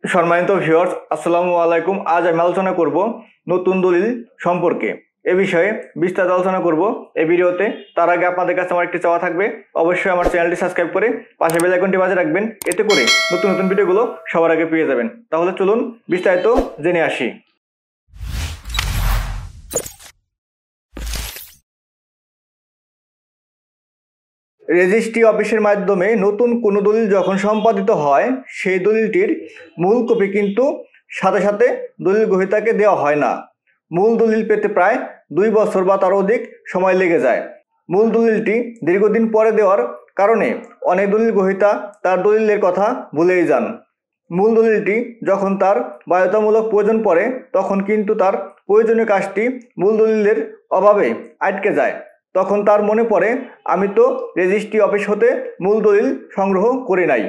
সম্মানিত ভিউয়ার্স, আসসালামু আলাইকুম। আজ আমি আলোচনা করব নতুন দলিল সম্পর্কে। এ বিষয়ে বিস্তারিত আলোচনা করব এই ভিডিওতে। তার আগে আপনাদের কাছে আমার একটি চাওয়া থাকবে, অবশ্যই আমার চ্যানেলটি সাবস্ক্রাইব করে পাশে বেল আইকনটি বাজিয়ে রাখবেন, এতে করে নতুন নতুন ভিডিওগুলো সবার আগে পেয়ে যাবেন। তাহলে চলুন বিস্তারিত জেনে আসি। রেজিস্ট্রি অফিসের মাধ্যমে নতুন কোনো দলিল যখন সম্পাদিত হয়, সেই দলিলটির মূল কপি কিন্তু সাথে সাথে দলিল গ্রহীতাকে দেওয়া হয় না। মূল দলিল পেতে প্রায় 2 বছর বা তার অধিক সময় লেগে যায়। মূল দলিলটি দীর্ঘদিন পরে দেওয়ার কারণে অনেক দলিল গ্রহীতা তার দলিলের কথা ভুলেই যান। মূল দলিলটি যখন তার বাধ্যতামূলক প্রয়োজন পড়ে, তখন কিন্তু তার প্রয়োজনীয় কাজটি মূল দলিলের অভাবে আটকে যায়। তখন তার মনে পড়ে, আমি তো রেজিস্ট্রি অফিস হতে মূল দলিল সংগ্রহ করি নাই।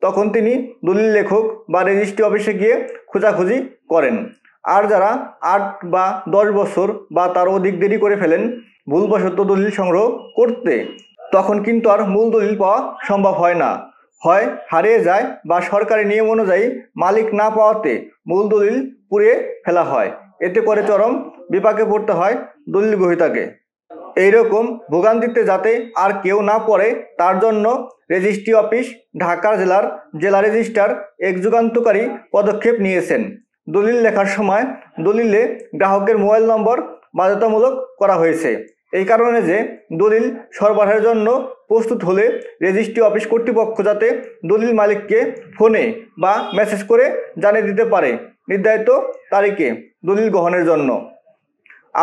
তখন তিনি দলিল লেখক বা রেজিস্ট্রি অফিসে গিয়ে খোঁজাখুঁজি করেন। আর যারা 8 বা 10 বছর বা তার অধিক দেরি করে ফেলেন ভুলবশত দলিল সংগ্রহ করতে, তখন কিন্তু আর মূল দলিল পাওয়া সম্ভব হয় না। হয় হারিয়ে যায় বা সরকারি নিয়ম অনুযায়ী মালিক না পাওয়াতে মূল দলিল পুড়িয়ে ফেলা হয়। এতে করে চরম বিপাকে পড়তে হয় দলিল গ্রহীতাকে। এইরকম ভোগান্তিতে যাতে আর কেউ না পড়ে, তার জন্য রেজিস্ট্রি অফিস ঢাকা জেলার জেলা রেজিস্ট্রার এক যুগান্তকারী পদক্ষেপ নিয়েছেন। দলিল লেখার সময় দলিলে গ্রাহকের মোবাইল নম্বর বাধ্যতামূলক করা হয়েছে। এই কারণে যে দলিল সরবরাহের জন্য প্রস্তুত হলে রেজিস্ট্রি অফিস কর্তৃপক্ষ যাতে দলিল মালিককে ফোনে বা মেসেজ করে জানিয়ে দিতে পারে নির্ধারিত তারিখে দলিল গ্রহণের জন্য।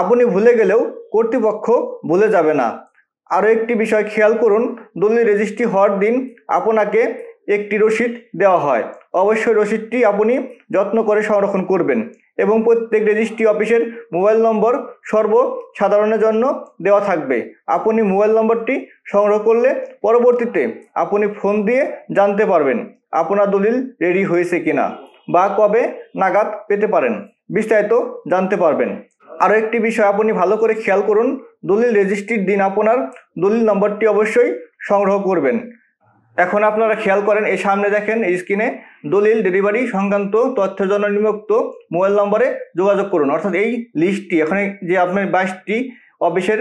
আপনি ভুলে গেলেও কর্তৃপক্ষ ভুলে যাবে না। আরও একটি বিষয় খেয়াল করুন, দলিল রেজিস্ট্রি হওয়ার দিন আপনাকে একটি রসিদ দেওয়া হয়। অবশ্যই রসিদটি আপনি যত্ন করে সংরক্ষণ করবেন এবং প্রত্যেক রেজিস্ট্রি অফিসের মোবাইল নম্বর সর্বসাধারণের জন্য দেওয়া থাকবে। আপনি মোবাইল নম্বরটি সংগ্রহ করলে পরবর্তীতে আপনি ফোন দিয়ে জানতে পারবেন আপনার দলিল রেডি হয়েছে কিনা বা কবে নাগাদ পেতে পারেন, বিস্তারিত জানতে পারবেন। আরও একটি বিষয় আপনি ভালো করে খেয়াল করুন, দলিল রেজিস্ট্রির দিন আপনার দলিল নম্বরটি অবশ্যই সংগ্রহ করবেন। এখন আপনারা খেয়াল করেন, এই সামনে দেখেন স্ক্রিনে দলিল ডেলিভারি সংক্রান্ত তথ্যের জন্য নিম্নোক্ত মোবাইল নম্বরে যোগাযোগ করুন। অর্থাৎ এই লিস্টটি এখানে যে আপনার 22টি অফিসের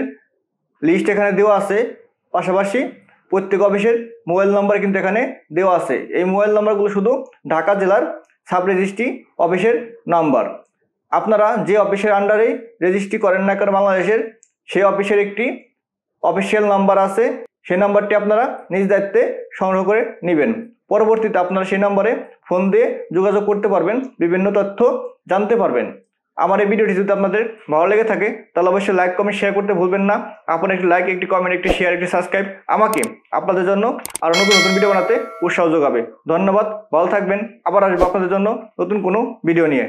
লিস্ট এখানে দেওয়া আছে, পাশাপাশি প্রত্যেক অফিসের মোবাইল নম্বর কিন্তু এখানে দেওয়া আছে। এই মোবাইল নম্বরগুলো শুধু ঢাকা জেলার সাব রেজিস্ট্রি অফিসের নাম্বার। আপনারা যে অফিসের আন্ডারেই রেজিস্ট্রি করেন না কেন বাংলাদেশের, সেই অফিসের একটি অফিসিয়াল নাম্বার আছে। সেই নাম্বারটি আপনারা নিজ দায়িত্বে সংগ্রহ করে নেবেন। পরবর্তীতে আপনারা সেই নম্বরে ফোন দিয়ে যোগাযোগ করতে পারবেন, বিভিন্ন তথ্য জানতে পারবেন। আমার এই ভিডিওটি যদি আপনাদের ভালো লেগে থাকে তাহলে অবশ্যই লাইক কমেন্ট শেয়ার করতে ভুলবেন না। আপনার একটি লাইক, একটি কমেন্ট, একটি শেয়ার, একটি সাবস্ক্রাইব আমাকে আপনাদের জন্য আরও নতুন নতুন ভিডিও বানাতে উৎসাহ যোগাবে। ধন্যবাদ, ভালো থাকবেন। আবার আসবো আপনাদের জন্য নতুন কোনো ভিডিও নিয়ে।